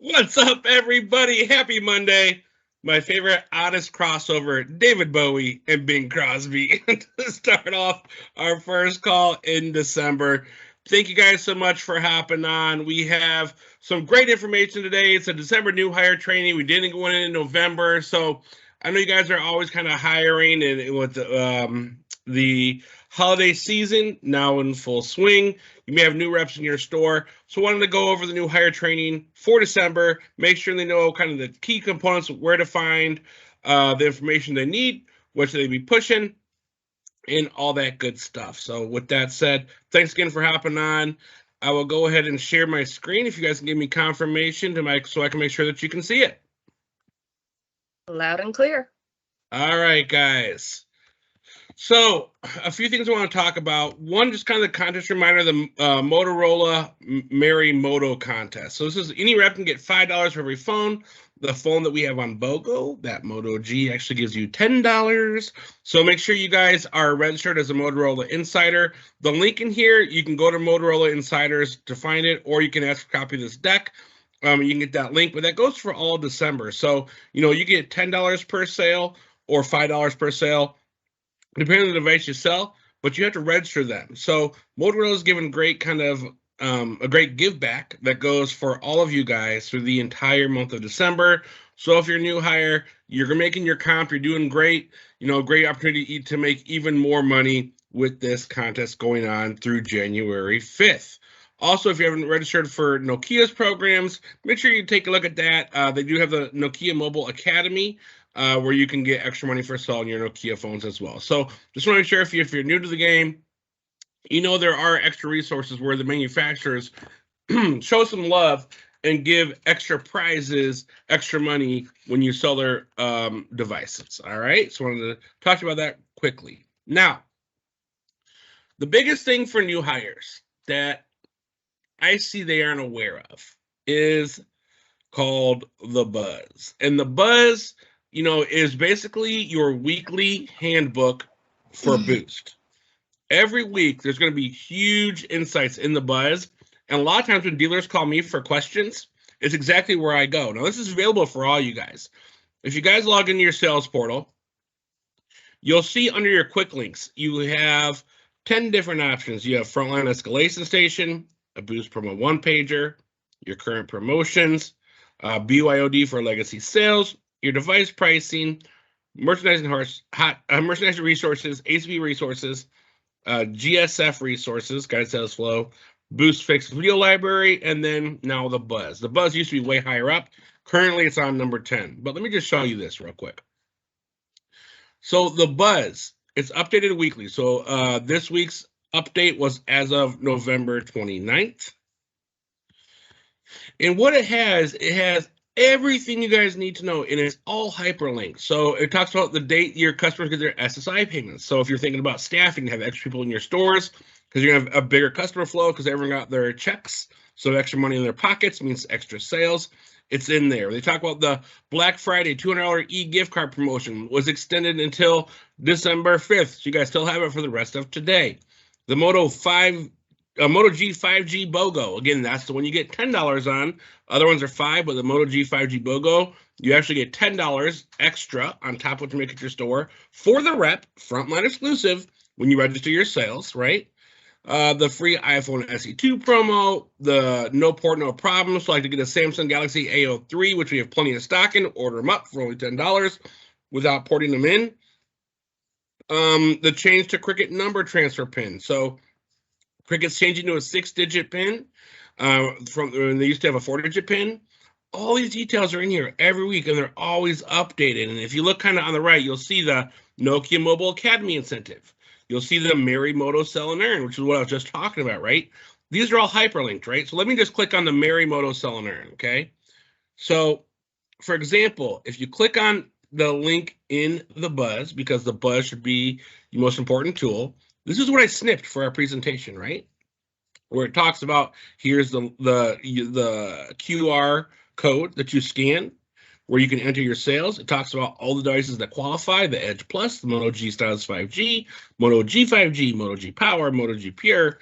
What's up, everybody? Happy Monday. My favorite oddest crossover, David Bowie and Bing Crosby, to start off our first call in December. Thank you guys so much for hopping on. We have some great information today. It's a December new hire training. We didn't go in November, so I know you guys are always kind of hiring, and with the holiday season now in full swing, you may have new reps in your store. So I wanted to go over the new hire training for December, make sure they know kind of the key components, where to find the information they need, what should they be pushing, and all that good stuff. So with that said, thanks again for hopping on. I will go ahead and share my screen if you guys can give me confirmation so I can make sure that you can see it. Loud and clear. All right, guys. So a few things I want to talk about. One, just kind of the contest reminder, the Motorola Merry Moto contest. So this is any rep can get $5 for every phone. The phone that we have on BOGO, that Moto G, actually gives you $10. So make sure you guys are registered as a Motorola Insider. The link in here, you can go to Motorola Insiders to find it, or you can ask for a copy of this deck. You can get that link, but that goes for all December. So, you get $10 per sale or $5 per sale, depending on the device you sell, but you have to register them. So Motorola is giving great kind of a great give back that goes for all of you guys through the entire month of December. So if you're a new hire, you're making your comp, you're doing great, great opportunity to make even more money with this contest going on through January 5th. Also, if you haven't registered for Nokia's programs, make sure you take a look at that. They do have the Nokia Mobile Academy, where you can get extra money for selling your Nokia phones as well. So just want to make sure if you're new to the game, there are extra resources where the manufacturers show some love and give extra prizes, extra money when you sell their devices. All right, so I wanted to talk about that quickly. Now, the biggest thing for new hires that I see they aren't aware of is called the Buzz. And the Buzz, is basically your weekly handbook for Boost. Every week, there's going to be huge insights in the Buzz. And a lot of times when dealers call me for questions, it's exactly where I go. Now, this is available for all you guys. If you guys log into your sales portal, you'll see under your quick links, you have 10 different options. You have Frontline Escalation Station, a Boost Promo one-pager, your current promotions, BYOD for legacy sales, your device pricing, merchandising resources, ACP resources, GSF resources, guide sales flow, Boost fixed video library, and then now the Buzz. The Buzz used to be way higher up. Currently, it's on number 10. But let me just show you this real quick. So the Buzz, it's updated weekly. So this week's update was as of November 29th. And what it has everything you guys need to know, and it's all hyperlinked. So it talks about the date your customers get their SSI payments. So if you're thinking about staffing, have extra people in your stores because you're going to have a bigger customer flow because everyone got their checks. So extra money in their pockets means extra sales. It's in there. They talk about the Black Friday $200 e-gift card promotion was extended until December 5th. So you guys still have it for the rest of today. The Moto G 5G BOGO. Again, that's the one you get $10 on. Other ones are $5, but the Moto G 5G BOGO, you actually get $10 extra on top of what you make at your store for the rep, frontline exclusive, when you register your sales, right? The free iPhone SE2 promo, the no port, no problem. So I like to get a Samsung Galaxy A03, which we have plenty of stock in, order them up for only $10 without porting them in. The change to Cricket number transfer pin. So Cricket's changing to a 6-digit pin from when they used to have a 4-digit pin. All these details are in here every week, and they're always updated. And if you look kind of on the right, you'll see the Nokia Mobile Academy incentive. You'll see the Merry Moto Sell and Earn, which is what I was just talking about, right? These are all hyperlinked, right? So let me just click on the Merry Moto Sell and Earn, okay? So, for example, if you click on the link in the Buzz, because the Buzz should be the most important tool, this is what I snipped for our presentation, right? Where it talks about here's the QR code that you scan, where you can enter your sales. It talks about all the devices that qualify: the Edge Plus, the Moto G Styles 5G, Moto G 5G, Moto G Power, Moto G Pure.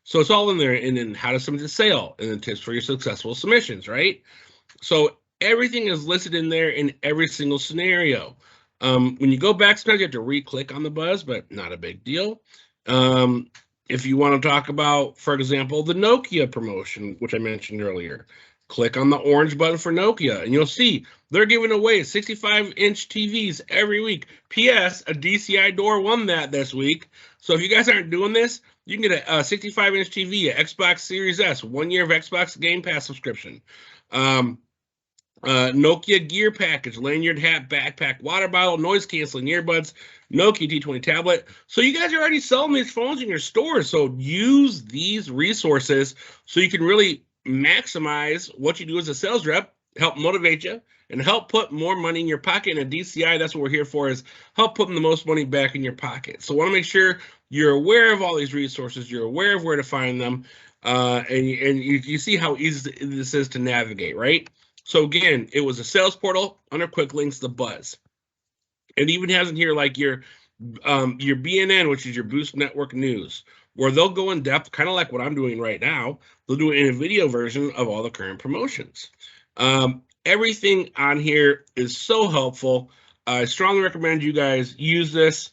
So it's all in there. And then how to submit the sale, and then tips for your successful submissions, right? So everything is listed in there in every single scenario. When you go back, sometimes you have to re-click on the buzz, but not a big deal. If you want to talk about, for example, the Nokia promotion, which I mentioned earlier, click on the orange button for Nokia, and you'll see they're giving away 65-inch TVs every week. P.S. A DCI door won that this week. So if you guys aren't doing this, you can get a 65-inch TV, a Xbox Series S, 1 year of Xbox Game Pass subscription. Nokia gear package, lanyard, hat, backpack, water bottle, noise canceling earbuds, Nokia T20 tablet. So you guys are already selling these phones in your stores. So use these resources so you can really maximize what you do as a sales rep, help motivate you, and help put more money in your pocket. And a DCI, that's what we're here for, is help putting the most money back in your pocket. So I want to make sure you're aware of all these resources, you're aware of where to find them, and you see how easy this is to navigate, right? So again, it was a sales portal under quick links, the buzz. It even has in here like your BNN, which is your Boost Network News, where they'll go in depth, kind of like what I'm doing right now. They'll do it in a video version of all the current promotions. Everything on here is so helpful. I strongly recommend you guys use this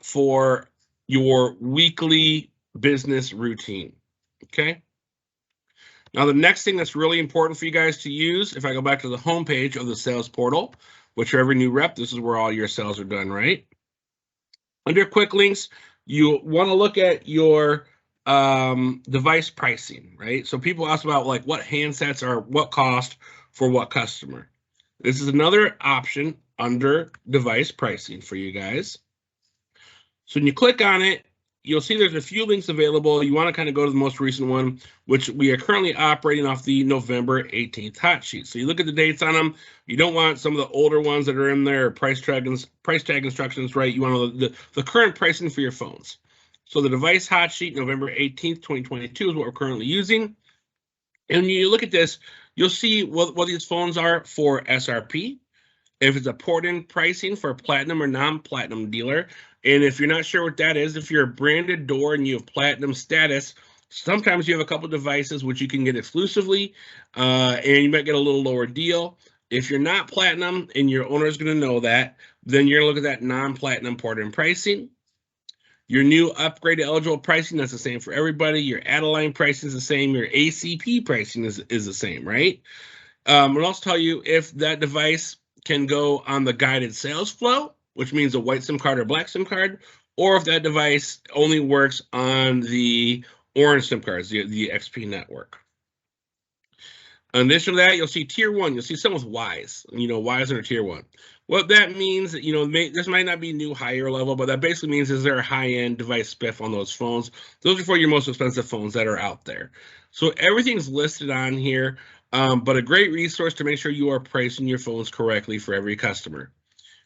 for your weekly business routine. Okay. Now, the next thing that's really important for you guys to use, if I go back to the homepage of the sales portal, which for every new rep, this is where all your sales are done, right? Under quick links, you want to look at your device pricing, right? So people ask about like what handsets are what cost for what customer. This is another option under device pricing for you guys. So when you click on it, you'll see there's a few links available. You want to kind of go to the most recent one, which we are currently operating off the November 18th hot sheet. So you look at the dates on them. You don't want some of the older ones that are in there, price tag instructions, right? You want the current pricing for your phones. So the device hot sheet, November 18th, 2022 is what we're currently using. And when you look at this, you'll see what these phones are for SRP, if it's a port-in pricing for a platinum or non-platinum dealer. And if you're not sure what that is, if you're a branded door and you have platinum status, sometimes you have a couple devices which you can get exclusively, and you might get a little lower deal. If you're not platinum and your owner is going to know that, then you're going to look at that non-platinum port-in pricing. Your new upgrade eligible pricing, that's the same for everybody. Your add-a-line pricing is the same. Your ACP pricing is the same, right? I'll also tell you if that device can go on the guided sales flow, which means a white SIM card or black SIM card, or if that device only works on the orange SIM cards, the XP network. In addition to that, you'll see tier 1. You'll see some with Ys. Ys under tier 1. What that means, this might not be new higher level, but that basically means is there a high-end device spiff on those phones. Those are for your most expensive phones that are out there. So everything's listed on here, but a great resource to make sure you are pricing your phones correctly for every customer.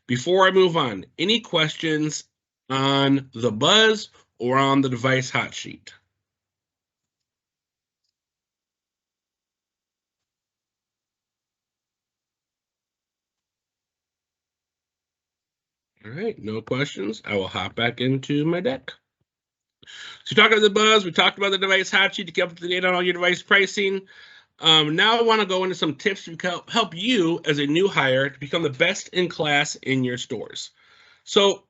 Before I move on, any questions on the buzz or on the device hot sheet? All right, no questions. I will hop back into my deck. So talking about the buzz, we talked about the device hot sheet to get up to date on all your device pricing. Now I want to go into some tips to help you as a new hire to become the best in class in your stores. So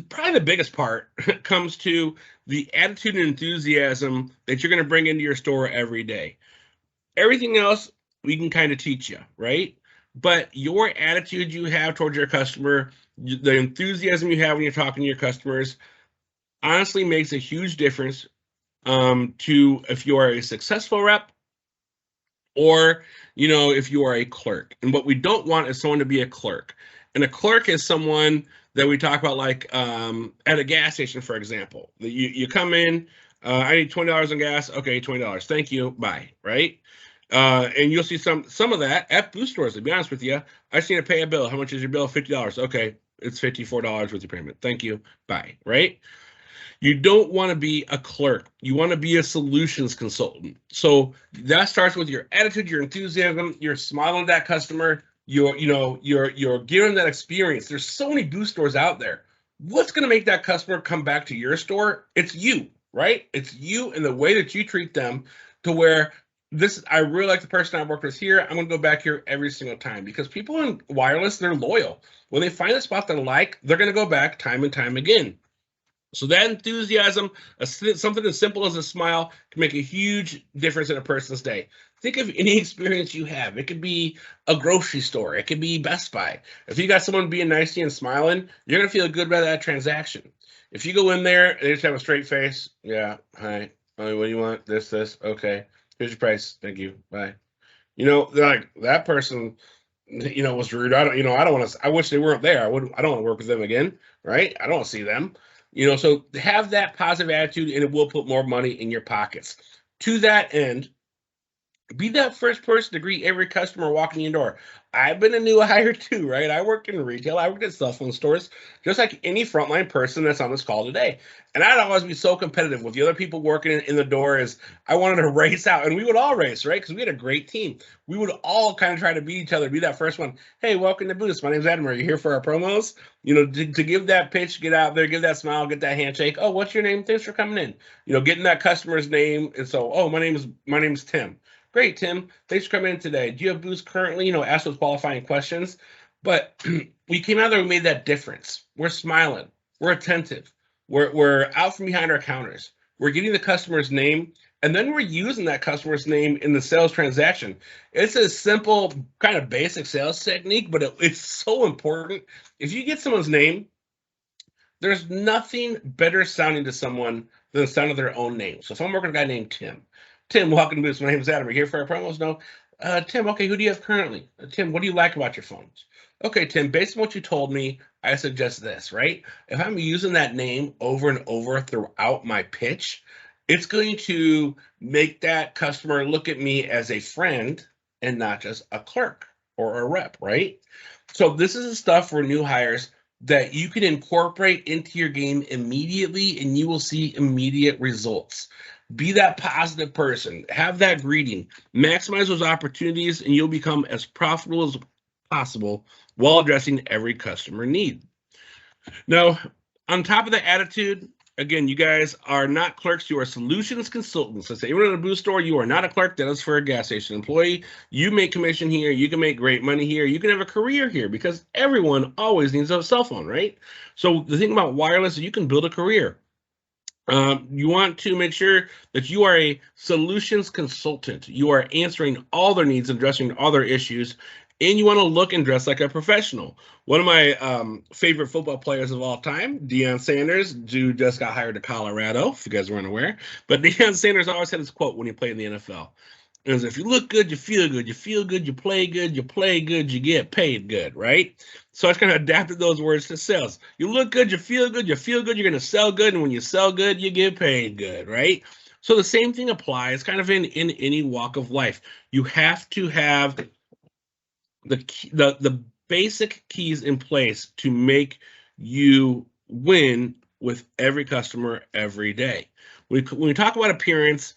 probably the biggest part comes to the attitude and enthusiasm that you're going to bring into your store every day. Everything else we can kind of teach you, right? But your attitude you have towards your customer, the enthusiasm you have when you're talking to your customers, honestly makes a huge difference to if you are a successful rep or, if you are a clerk. And what we don't want is someone to be a clerk. And a clerk is someone that we talk about like at a gas station, for example. You come in, I need $20 on gas. Okay, $20. Thank you. Bye. Right? And you'll see some of that at Boost stores. To be honest with you, I just need to pay a bill. How much is your bill? $50. Okay, it's $54 with your payment. Thank you. Bye. Right? You don't want to be a clerk. You want to be a solutions consultant. So that starts with your attitude, your enthusiasm, you're smiling at that customer, you're giving that experience. There's so many Boost stores out there. What's going to make that customer come back to your store? It's you, right? It's you and the way that you treat them to where I really like the person I worked with here. I'm going to go back here every single time because people in wireless, they're loyal. When they find a spot they like, they're going to go back time and time again. So that enthusiasm, something as simple as a smile, can make a huge difference in a person's day. Think of any experience you have. It could be a grocery store. It could be Best Buy. If you got someone being nice to you and smiling, you're going to feel good about that transaction. If you go in there and they just have a straight face, yeah, hi, what do you want? This, okay. Here's your price. Thank you. Bye. They're like, that person, was rude. I don't want to, I wish they weren't there. I don't want to work with them again. Right. I don't want to see them. So have that positive attitude and it will put more money in your pockets. To that end, be that first person to greet every customer walking in your door. I've been a new hire too, right? I worked in retail. I worked at cell phone stores, just like any frontline person that's on this call today. And I'd always be so competitive with the other people working in the door as I wanted to race out. And we would all race, right? Because we had a great team. We would all kind of try to beat each other, be that first one. Hey, welcome to Boost. My name's Adam. Are you here for our promos? To give that pitch, get out there, give that smile, get that handshake. Oh, what's your name? Thanks for coming in. Getting that customer's name. And so, oh, my name's Tim. Great, Tim. Thanks for coming in today. Do you have Boost currently? Ask those qualifying questions. But we came out there and made that difference. We're smiling. We're attentive. We're out from behind our counters. We're getting the customer's name, and then we're using that customer's name in the sales transaction. It's a simple, kind of basic sales technique, but it's so important. If you get someone's name, there's nothing better sounding to someone than the sound of their own name. So if I'm working with a guy named Tim, welcome to Boost. My name is Adam. Are you here for our promos? No. Tim, okay, who do you have currently? Tim, what do you like about your phones? Okay, Tim, based on what you told me, I suggest this, right? If I'm using that name over and over throughout my pitch, it's going to make that customer look at me as a friend and not just a clerk or a rep, right? So this is the stuff for new hires that you can incorporate into your game immediately, and you will see immediate results. Be that positive person. Have that greeting. Maximize those opportunities, and you'll become as profitable as possible while addressing every customer need. Now, on top of the attitude, again, you guys are not clerks. You are solutions consultants. So say you're in a Boost store, you are not a clerk. That is for a gas station employee. You make commission here. You can make great money here. You can have a career here because everyone always needs a cell phone, right? So the thing about wireless is you can build a career. You want to make sure that you are a solutions consultant. You are answering all their needs and addressing all their issues, and you want to look and dress like a professional. One of my favorite football players of all time, Deion Sanders, who just got hired to Colorado, if you guys weren't aware. But Deion Sanders always had his quote when he played in the NFL. It was, if you look good, you feel good. You feel good, you play good. You play good, you get paid good, right? So I just kind of adapted those words to sales. You look good, you feel good, you're going to sell good. And when you sell good, you get paid good, right? So the same thing applies kind of in any walk of life. You have to have the basic keys in place to make you win with every customer every day. When we talk about appearance,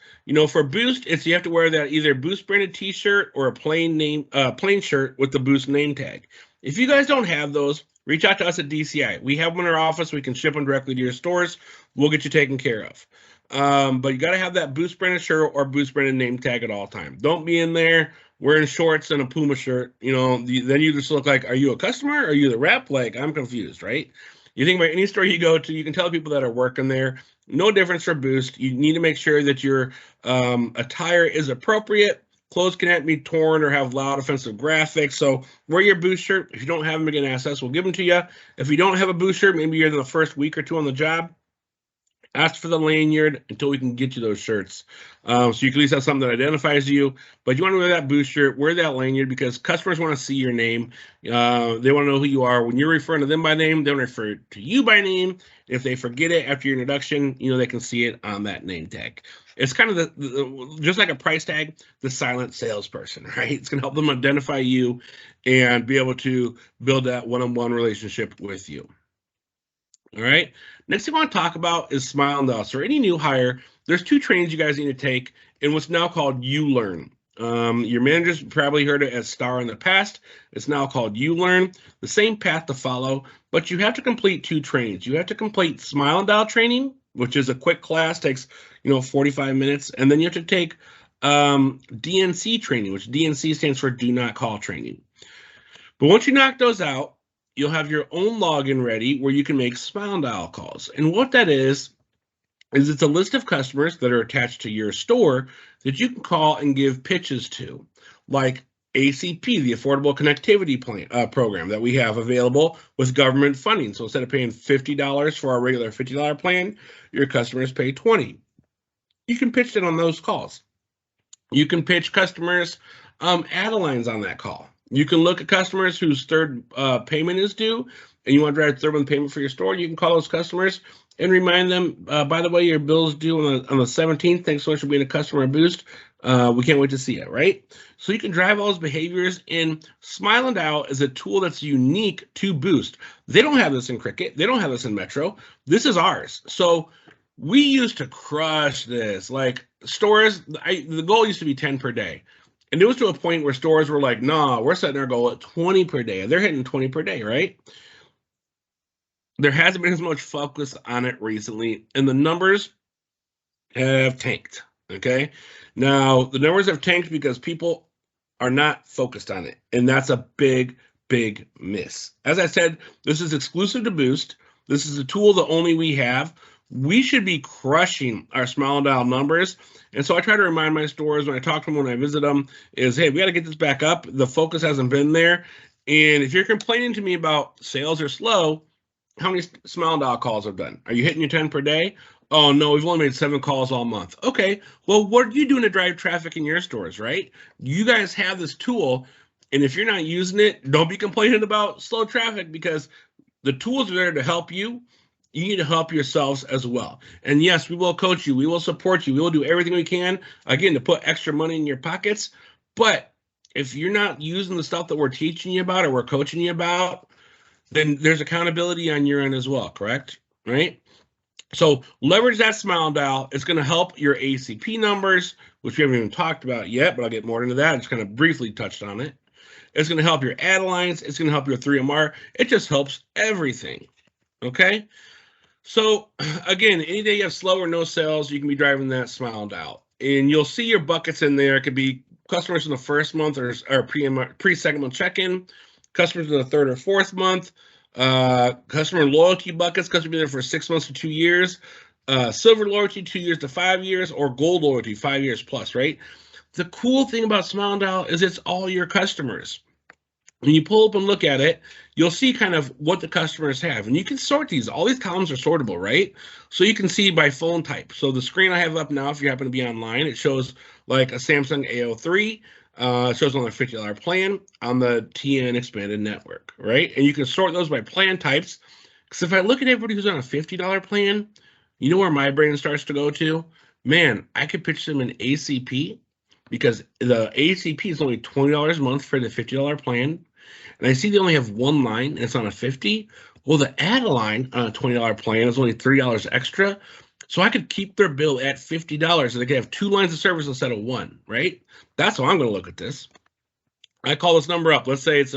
for Boost, it's you have to wear that either Boost branded T-shirt or a plain shirt with the Boost name tag. If you guys don't have those, reach out to us at DCI. We have them in our office. We can ship them directly to your stores. We'll get you taken care of. But you got to have that Boost branded shirt or Boost branded name tag at all times. Don't be in there wearing shorts and a Puma shirt. Then you just look like, are you a customer? Or are you the rep? Like, I'm confused, right? You think about any store you go to, you can tell people that are working there. No difference for Boost. You need to make sure that your attire is appropriate. Clothes can't be torn or have loud, offensive graphics. So wear your Boost shirt. If you don't have them, again, ask us. We'll give them to you. If you don't have a Boost shirt, maybe you're in the first week or two on the job, ask for the lanyard until we can get you those shirts. So you can at least have something that identifies you. But you want to wear that Boost shirt, wear that lanyard, because customers want to see your name. They want to know who you are. When you're referring to them by name, they want to refer to you by name. If they forget it after your introduction, they can see it on that name tag. It's kind of just like a price tag, the silent salesperson, right? It's going to help them identify you and be able to build that one-on-one relationship with you. All right. Next thing I want to talk about is Smile and Us. For any new hire, there's 2 trainings you guys need to take in what's now called U-Learn. Your managers probably heard it as STAR in the past. It's now called U-Learn. The same path to follow, but you have to complete 2 trainings. You have to complete Smile and Dial training, which is a quick class, takes 45 minutes, and then you have to take DNC training, which DNC stands for Do Not Call training. But once you knock those out, you'll have your own login ready where you can make Smile Dial calls. And what that is it's a list of customers that are attached to your store that you can call and give pitches to, like ACP, the Affordable Connectivity Plan, program that we have available with government funding. So instead of paying $50 for our regular $50 plan, your customers pay $20. You can pitch it on those calls. You can pitch customers add-a-lines on that call. You can look at customers whose third payment is due, and you want to drive third month payment for your store. You can call those customers and remind them, by the way, your bill is due on the 17th. Thanks so much for being a customer Boost. We can't wait to see it, right? So you can drive all those behaviors, and Smile Dial is a tool that's unique to Boost. They don't have this in Cricket. They don't have this in Metro. This is ours. So we used to crush this. Like stores, the goal used to be 10 per day. And it was to a point where stores were like, nah, we're setting our goal at 20 per day. They're hitting 20 per day, right? There hasn't been as much focus on it recently, and the numbers have tanked, okay? Now, the numbers have tanked because people are not focused on it, and that's a big, big miss. As I said, this is exclusive to Boost. This is a tool that only we have. We should be crushing our Smile Dial numbers. And so I try to remind my stores when I talk to them, when I visit them, is, hey, we got to get this back up. The focus hasn't been there. And if you're complaining to me about sales are slow, how many Smile Dial calls have done? Are you hitting your 10 per day? Oh, no, we've only made 7 calls all month. Okay, well, what are you doing to drive traffic in your stores, right? You guys have this tool, and if you're not using it, don't be complaining about slow traffic because the tools are there to help you. You need to help yourselves as well. And yes, we will coach you. We will support you. We will do everything we can, again, to put extra money in your pockets. But if you're not using the stuff that we're teaching you about or we're coaching you about, then there's accountability on your end as well, correct? Right? So leverage that Smile Dial. It's going to help your ACP numbers, which we haven't even talked about yet, but I'll get more into that. I just kind of briefly touched on it. It's going to help your ad lines. It's going to help your 3MR. It just helps everything, okay? So again, any day you have slow or no sales, you can be driving that Smile Dial. And you'll see your buckets in there. It could be customers in the first month or pre-second month check-in, customers in the third or fourth month, customer loyalty buckets, customers been there for 6 months to 2 years, silver loyalty 2 years to 5 years, or gold loyalty 5 years plus, right? The cool thing about Smile Dial is it's all your customers. When you pull up and look at it, you'll see kind of what the customers have. And you can sort these. All these columns are sortable, right? So you can see by phone type. So the screen I have up now, if you happen to be online, it shows like a Samsung A03. It shows on the $50 plan on the TN expanded network, right? And you can sort those by plan types. Because if I look at everybody who's on a $50 plan, you know where my brain starts to go to? Man, I could pitch them an ACP because the ACP is only $20 a month for the $50 plan. And I see they only have one line, and it's on a 50. Well, the add-a-line on a $20 plan is only $3 extra. So I could keep their bill at $50, and they could have 2 lines of service instead of 1, right? That's how I'm going to look at this. I call this number up. Let's say it's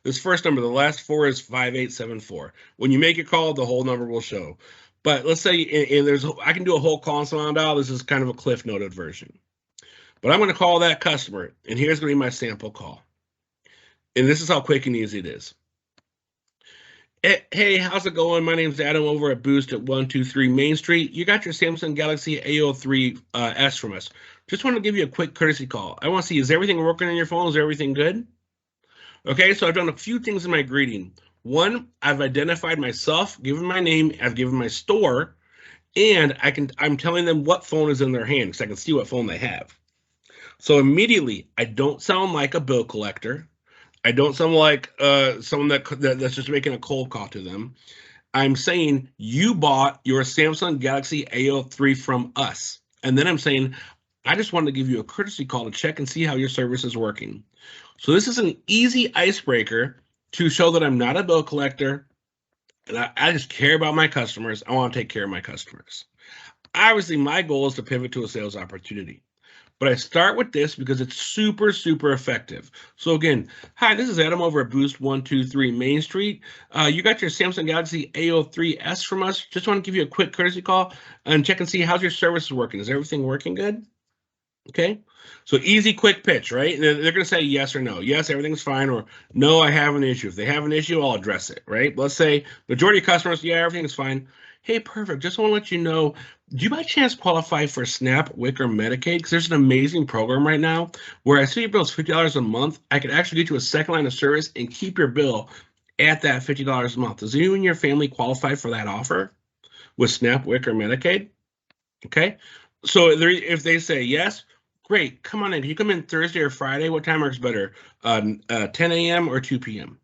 this first number. The last 4 is 5874. When you make your call, the whole number will show. But let's say, and I can do a whole call and Smile Dial. This is kind of a cliff noted version. But I'm going to call that customer, and here's going to be my sample call. And this is how quick and easy it is. Hey, how's it going? My name's Adam over at Boost at 123 Main Street. You got your Samsung Galaxy A03 S from us. Just want to give you a quick courtesy call. I want to see, is everything working on your phone? Is everything good? Okay, so I've done a few things in my greeting. One, I've identified myself, given my name, I've given my store, and I'm telling them what phone is in their hand because I can see what phone they have. So immediately, I don't sound like a bill collector. I don't sound like someone that's just making a cold call to them. I'm saying you bought your Samsung Galaxy A03 from us. And then I'm saying, I just wanted to give you a courtesy call to check and see how your service is working. So this is an easy icebreaker to show that I'm not a bill collector. And I just care about my customers. I want to take care of my customers. Obviously, my goal is to pivot to a sales opportunity. But I start with this because it's super, super effective. So again, hi, this is Adam over at Boost 123 Main Street. You got your Samsung Galaxy A03s from us. Just want to give you a quick courtesy call and check and see how's your service working. Is everything working good? Okay, so easy, quick pitch, right? They're going to say yes or no. Yes, everything's fine, or no, I have an issue. If they have an issue, I'll address it, right? Let's say majority of customers, yeah, everything's fine. Hey, perfect. Just want to let you know, do you by chance qualify for SNAP, WIC, or Medicaid? Because there's an amazing program right now where I see your bill is $50 a month. I could actually get you a second line of service and keep your bill at that $50 a month. Does anyone in your family qualify for that offer with SNAP, WIC, or Medicaid? Okay, so if they say yes, great, come on in. Can you come in Thursday or Friday? What time works better? 10 a.m. or 2 p.m.?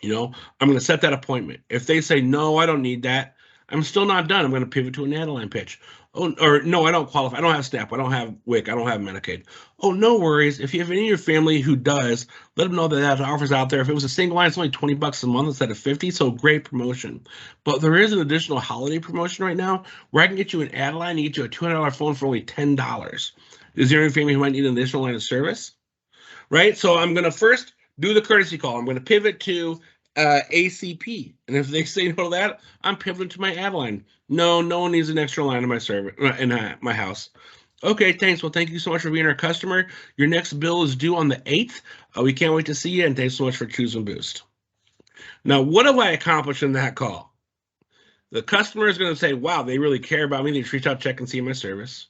You know, I'm going to set that appointment. If they say, no, I don't need that, I'm still not done. I'm going to pivot to an add-line pitch. Oh, or no, I don't qualify. I don't have SNAP. I don't have WIC. I don't have Medicaid. Oh, no worries. If you have any of your family who does, let them know that that offer's out there. If it was a single line, it's only $20 a month instead of $50. So great promotion. But there is an additional holiday promotion right now where I can get you an add-line and get you a $200 phone for only $10. Is there any family who might need an additional line of service? Right? So I'm going to first do the courtesy call. I'm going to pivot to ACP. And if they say no to that, I'm pivoting to my add line. No, no one needs an extra line in my service in my house. Okay, thanks. Well, thank you so much for being our customer. Your next bill is due on the 8th. We can't wait to see you, and thanks so much for choosing Boost. Now, what have I accomplished in that call? The customer is going to say, wow, they really care about me. They reach out, check, and see my service.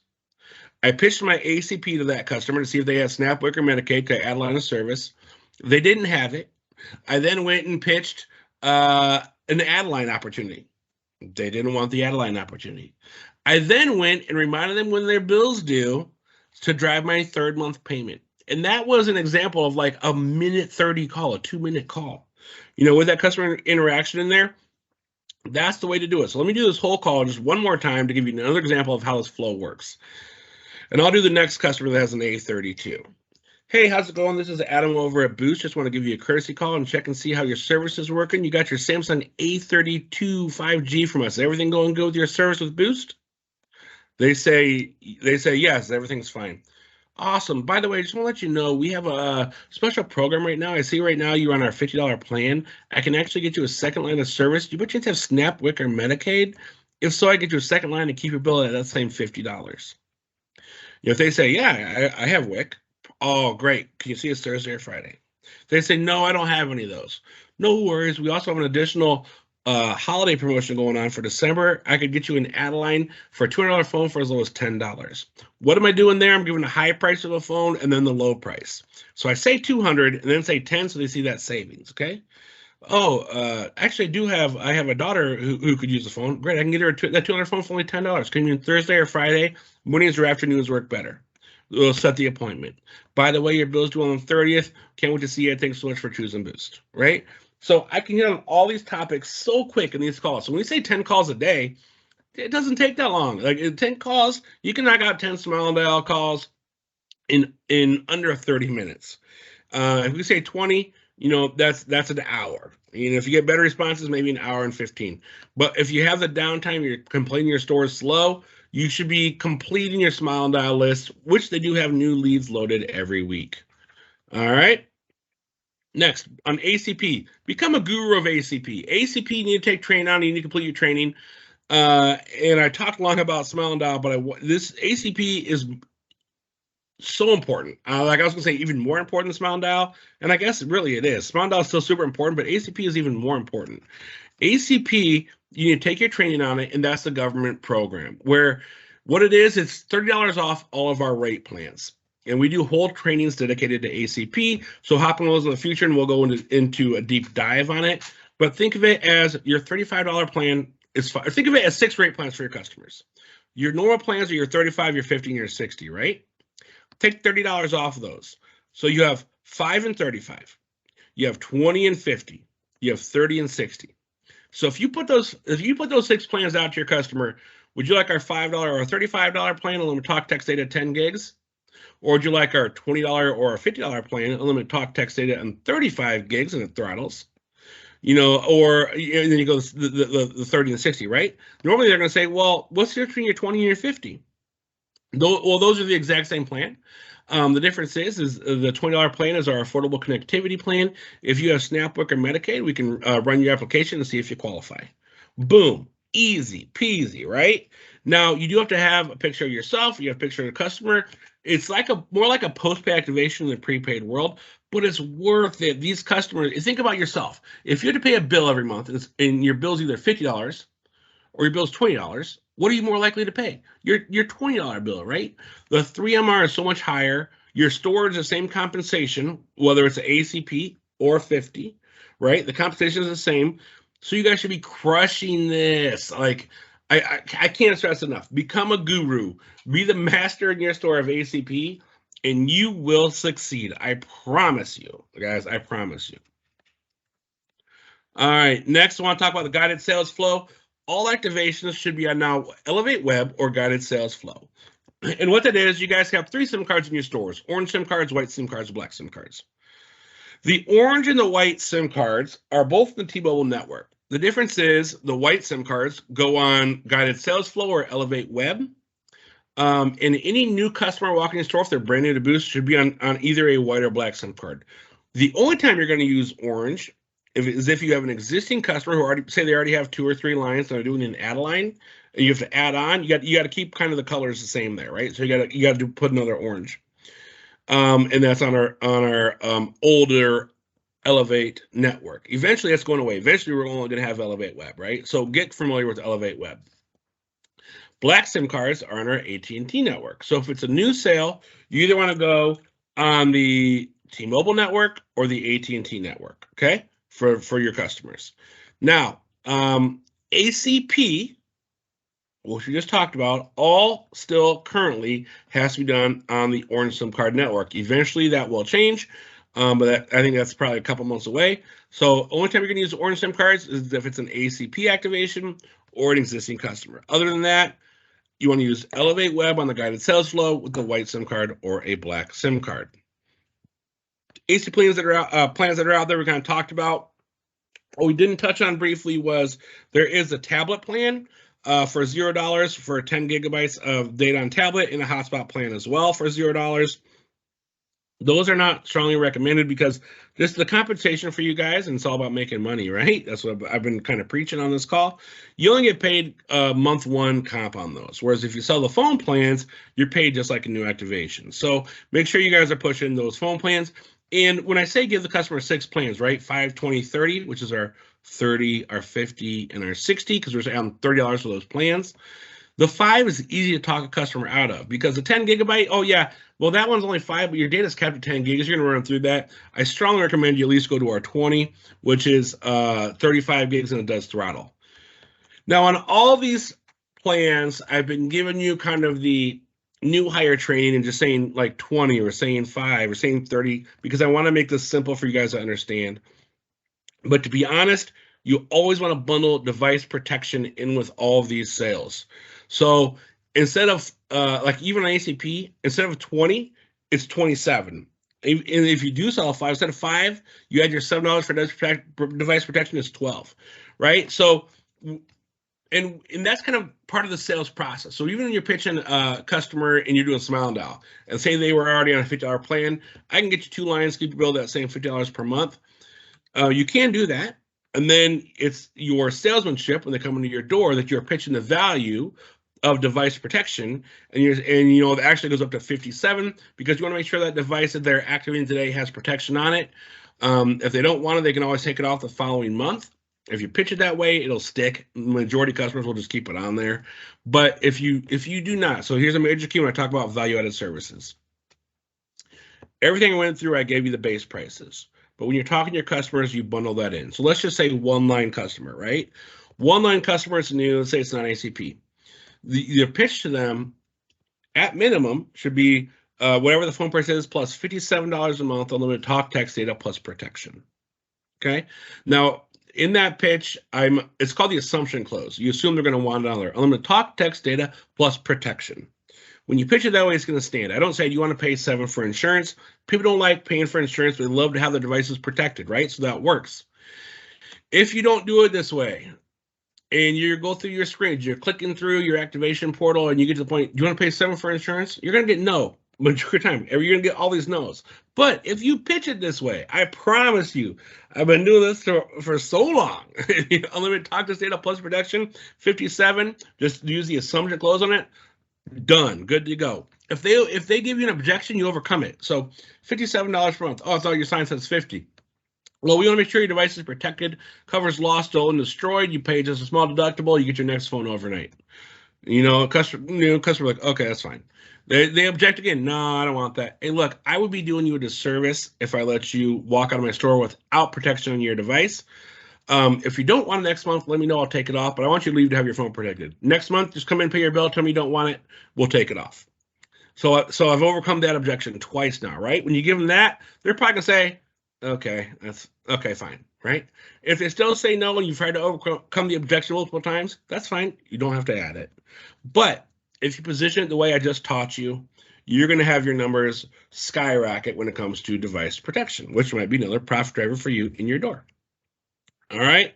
I pitched my ACP to that customer to see if they had SNAP, WIC, or Medicaid to add line of service. They didn't have it. I then went and pitched an add line opportunity. They didn't want the add line opportunity. I then went and reminded them when their bill's due to drive my 3rd month payment. And that was an example of like a minute 30 call, a 2-minute call. You know, with that customer interaction in there, that's the way to do it. So let me do this whole call just one more time to give you another example of how this flow works. And I'll do the next customer that has an A32. Hey, how's it going? This is Adam over at Boost. Just want to give you a courtesy call and check and see how your service is working. You got your Samsung A32 5G from us. Everything going good with your service with Boost? They say yes, everything's fine. Awesome. By the way, I just want to let you know we have a special program right now. I see right now you're on our $50 plan. I can actually get you a second line of service. Do you by chance have SNAP, WIC, or Medicaid? If so, I get you a second line and keep your bill at that same $50. If they say, yeah, I have WIC. Oh, great. Can you see us Thursday or Friday? They say, no, I don't have any of those. No worries. We also have an additional holiday promotion going on for December. I could get you an add line for a $200 phone for as low as $10. What am I doing there? I'm giving the high price of a phone and then the low price. So I say 200 and then say 10 so they see that savings, okay? Oh, actually, I have a daughter who could use the phone. Great, I can get her that $200 phone for only $10. Can you Thursday or Friday? Mornings or afternoons work better. We'll set the appointment. By the way, your bill's due on the 30th. Can't wait to see you. Thanks so much for choosing Boost, right? So I can hit on all these topics so quick in these calls. So when we say 10 calls a day, it doesn't take that long. Like 10 calls, you can knock out 10 Smile and Dial calls in under 30 minutes. If we say 20, that's an hour. If you get better responses, maybe an hour and 15. But if you have the downtime, you're complaining your store is slow, you should be completing your Smile and Dial list, which they do have new leads loaded every week. All right. Next, on ACP, become a guru of ACP. ACP, you need to take training on, you need to complete your training. And I talked long about Smile and Dial, but this ACP is so important. Like I was going to say, even more important than Smile and Dial. And I guess really it is. Smile and Dial is still super important, but ACP is even more important. ACP, you need to take your training on it, and that's the government program where what it is, it's $30 off all of our rate plans. And we do whole trainings dedicated to ACP. So hop on those in the future, and we'll go into a deep dive on it. But think of it as your $35 plan is fine. Think of it as 6 rate plans for your customers. Your normal plans are your 35, your 50, and your 60, right? Take $30 off of those. So you have 5 and 35. You have 20 and 50. You have 30 and 60. So if you put those 6 plans out to your customer, would you like our $5 or $35 plan, unlimited talk, text, data, 10 gigs? Or would you like our $20 or a $50 plan, unlimited talk, text, data, and 35 gigs, and it throttles? Or and then you go the 30 and 60, right? Normally they're going to say, well, what's the difference between your 20 and your 50? Well, those are the exact same plan. The difference is the $20 plan is our affordable connectivity plan. If you have SNAP, WIC, or Medicaid, we can run your application and see if you qualify. Boom. Easy peasy, right? Now, you do have to have a picture of yourself. You have a picture of the customer. It's like more like a post-pay activation in the prepaid world, but it's worth it. These customers, think about yourself. If you had to pay a bill every month and your bill's either $50 or your bill's $20, what are you more likely to pay? Your $20 bill, right? The 3MR is so much higher. Your storage, the same compensation, whether it's an ACP or 50, right? The compensation is the same. So you guys should be crushing this. Like, I can't stress enough. Become a guru. Be the master in your store of ACP, and you will succeed. I promise you, guys. I promise you. All right. Next, I want to talk about the guided sales flow. All activations should be on now Elevate Web or guided sales flow. And what that is, you guys have 3 SIM cards in your stores: orange SIM cards, white SIM cards, black SIM cards. The orange and the white SIM cards are both in the T-Mobile network. The difference is the white SIM cards go on guided sales flow or Elevate Web. And any new customer walking in the store, if they're brand new to Boost, should be on either a white or black SIM card. The only time you're going to use orange is if you have an existing customer who they already have 2 or 3 lines and are doing an add line, and you have to add on. You got to keep kind of the colors the same there, right? So you got to put another orange, and that's on our older Elevate network. Eventually, that's going away. Eventually, we're only going to have Elevate Web, right? So get familiar with Elevate Web. Black SIM cards are on our AT&T network. So if it's a new sale, you either want to go on the T-Mobile network or the AT&T network, okay, for your customers. Now, ACP, which we just talked about, all still currently has to be done on the orange SIM card network. Eventually, that will change. But I think that's probably a couple months away. So only time you're going to use orange SIM cards is if it's an ACP activation or an existing customer. Other than that, you want to use Elevate Web on the guided sales flow with the white SIM card or a black SIM card. AC plans that are out there we kind of talked about. What we didn't touch on briefly was there is a tablet plan for $0 for 10 gigabytes of data on tablet, and a hotspot plan as well for $0. Those are not strongly recommended because this is the compensation for you guys, and it's all about making money, right? That's what I've been kind of preaching on this call. You only get paid month 1 comp on those, whereas if you sell the phone plans, you're paid just like a new activation. So make sure you guys are pushing those phone plans. And when I say give the customer 6 plans, right, 5, 20, 30, which is our 30, our 50, and our 60, because we're on $30 for those plans. The 5 is easy to talk a customer out of because the 10 gigabyte, oh yeah, well that one's only 5, but your data's capped at 10 gigs. You're gonna run through that. I strongly recommend you at least go to our 20, which is 35 gigs, and it does throttle. Now on all these plans, I've been giving you kind of the new hire training and just saying like 20 or saying 5 or saying 30 because I want to make this simple for you guys to understand. But to be honest, you always want to bundle device protection in with all of these sales. So instead of like even on ACP, instead of 20, it's 27. And if you do sell 5, instead of 5, you add your $7 for device protection, is 12, right? So, and that's kind of part of the sales process. So even when you're pitching a customer and you're doing Smile and Dial, and say they were already on a $50 plan, I can get you 2 lines, keep your bill that same $50 per month. You can do that. And then it's your salesmanship when they come into your door that you're pitching the value of device protection, and you know it actually goes up to 57 because you want to make sure that device that they're activating today has protection on it. If they don't want it, they can always take it off the following month. If you pitch it that way, it'll stick. Majority of customers will just keep it on there. But if you do not, so here's a major key when I talk about value-added services. Everything I went through, I gave you the base prices. But when you're talking to your customers, you bundle that in. So let's just say 1-line customer, right? 1-line customer is new. Let's say it's not ACP. The pitch to them, at minimum, should be whatever the phone price is plus $57 a month, unlimited talk, text, data, plus protection. Okay. Now, in that pitch, it's called the assumption close. You assume they're going to want it on there. Unlimited talk, text, data, plus protection. When you pitch it that way, it's going to stand. I don't say you want to pay $7 for insurance. People don't like paying for insurance, but they love to have their devices protected, right? So that works. If you don't do it this way, and you go through your screens, you're clicking through your activation portal, and you get to the point, do you want to pay $7 for insurance? You're going to get no. Majority of the time, you're going to get all these no's. But if you pitch it this way, I promise you, I've been doing this for so long. Unlimited talk, text, data, plus protection, 57. Just use the assumption close on it. Done. Good to go. If they give you an objection, you overcome it. So $57 per month. Oh, I thought your sign says 50. Well, we want to make sure your device is protected, covers lost, stolen, destroyed. You pay just a small deductible. You get your next phone overnight. Customer like, okay, that's fine. They object again. No, I don't want that. Hey, look, I would be doing you a disservice if I let you walk out of my store without protection on your device. If you don't want it next month, let me know. I'll take it off. But I want you to leave to have your phone protected. Next month, just come in, pay your bill, tell me you don't want it. We'll take it off. So I've overcome that objection twice now, right? When you give them that, they're probably gonna say, okay, that's okay, fine, right? If they still say no and you've tried to overcome the objection multiple times, that's fine. You don't have to add it. But if you position it the way I just taught you, you're going to have your numbers skyrocket when it comes to device protection, which might be another profit driver for you in your door. All right.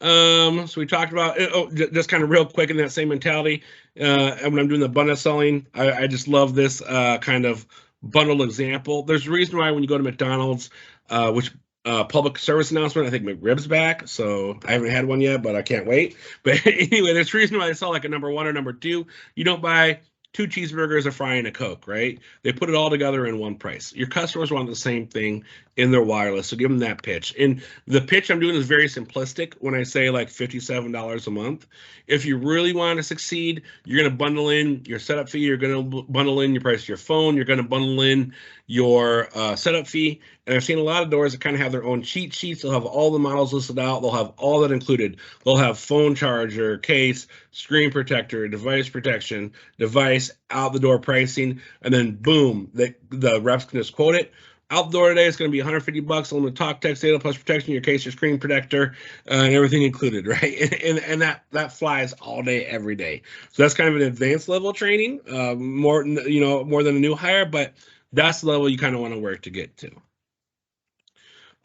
So we talked about, just kind of real quick in that same mentality. When I'm doing the bundle selling, I just love this kind of bundle example. There's a reason why when you go to McDonald's, which public service announcement, I think McRib's back, so I haven't had one yet, but I can't wait. But anyway, there's a reason why they sell like a number 1 or number 2. You don't buy 2 cheeseburgers, a fry, and a Coke, right? They put it all together in one price. Your customers want the same thing in their wireless, so give them that pitch. And the pitch I'm doing is very simplistic when I say like $57 a month. If you really want to succeed, you're going to bundle in your setup fee, you're going to bundle in your price of your phone, you're going to bundle in your setup fee. And I've seen a lot of doors that kind of have their own cheat sheets. They'll have all the models listed out. They'll have all that included. They'll have phone charger, case, screen protector, device protection, device, out the door pricing, and then boom, the reps can just quote it. Outdoor today, it's going to be $150, along with talk, text, data, plus protection, your case, your screen protector, and everything included, right? And that flies all day, every day. So that's kind of an advanced level training, more than a new hire, but that's the level you kind of want to work to get to.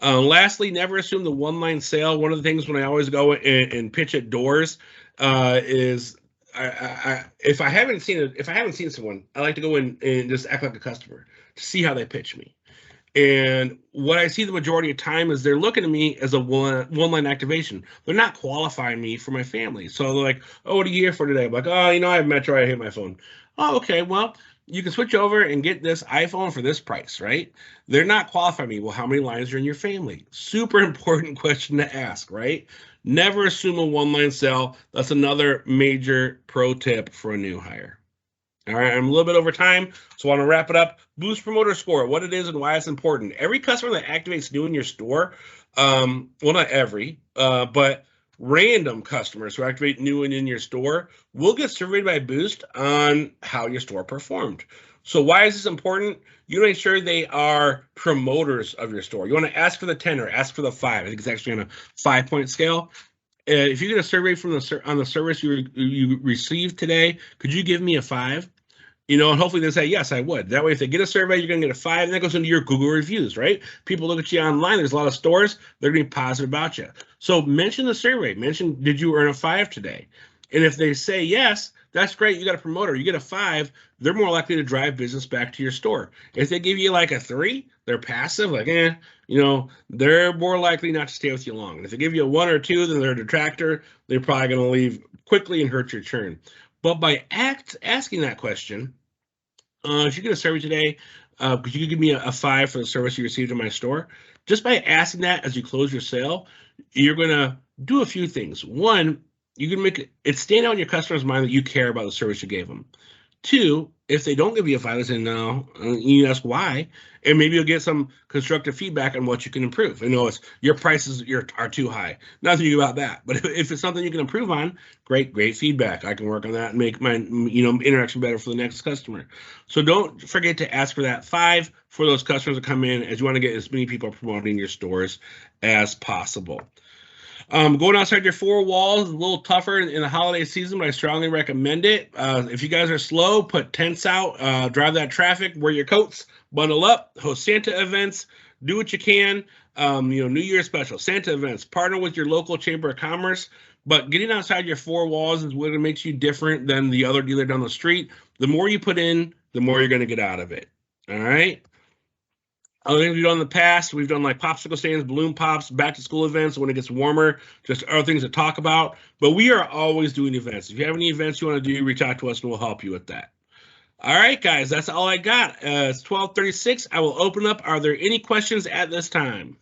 Lastly, never assume the one-line sale. One of the things when I always go and pitch at doors is if I haven't seen someone, I like to go in and just act like a customer to see how they pitch me. And what I see the majority of time is they're looking at me as a one-line activation. They're not qualifying me for my family. So they're like, oh, what are you here for today? I'm like, oh, I have Metro. I hate my phone. Oh, okay. Well, you can switch over and get this iPhone for this price, right? They're not qualifying me. Well, how many lines are in your family? Super important question to ask, right? Never assume a one-line sale. That's another major pro tip for a new hire. All right, I'm a little bit over time, so I want to wrap it up. Boost Promoter Score, what it is and why it's important. Every customer that activates new in your store, well, not every, but random customers who activate new and in your store will get surveyed by Boost on how your store performed. So why is this important? You want to make sure they are promoters of your store. You want to ask for the 10 or ask for the 5. I think it's actually on a 5-point scale. If you get a survey from on the service you received today, could you give me a 5? And hopefully they say, yes, I would. That way, if they get a survey, you're going to get a 5, and that goes into your Google reviews, right? People look at you online. There's a lot of stores. They're going to be positive about you. So mention the survey. Mention, did you earn a 5 today? And if they say yes, that's great. You got a promoter. You get a 5, they're more likely to drive business back to your store. If they give you like a 3, they're passive, like, they're more likely not to stay with you long. And if they give you a 1 or 2, then they're a detractor. They're probably going to leave quickly and hurt your churn. But by asking that question, if you get a survey today, could you give me a 5 for the service you received in my store? Just by asking that as you close your sale, you're going to do a few things. One, you can make it stand out in your customer's mind that you care about the service you gave them. 2, if they don't give you a 5, they say no, you ask why, and maybe you'll get some constructive feedback on what you can improve. It's your prices are too high. Nothing you about that, but if it's something you can improve on, great feedback. I can work on that and make my interaction better for the next customer. So don't forget to ask for that 5 for those customers that come in, as you want to get as many people promoting your stores as possible. Going outside your 4 walls is a little tougher in the holiday season, but I strongly recommend it. If you guys are slow, put tents out, drive that traffic, wear your coats, bundle up, host Santa events, do what you can. New Year's special, Santa events, partner with your local chamber of commerce. But getting outside your 4 walls is what makes you different than the other dealer down the street. The more you put in, the more you're going to get out of it. All right. Other things we've done in the past, we've done like popsicle stands, balloon pops, back to school events when it gets warmer, just other things to talk about. But we are always doing events. If you have any events you want to do, reach out to us and we'll help you with that. All right, guys, that's all I got. It's 12:36. I will open up. Are there any questions at this time?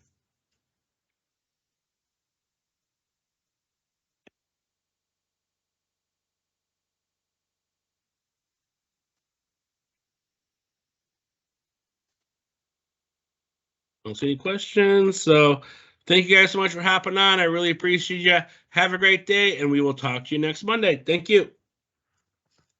Don't see any questions. So thank you guys so much for hopping on. I really appreciate you. Have a great day, and we will talk to you next Monday. Thank you.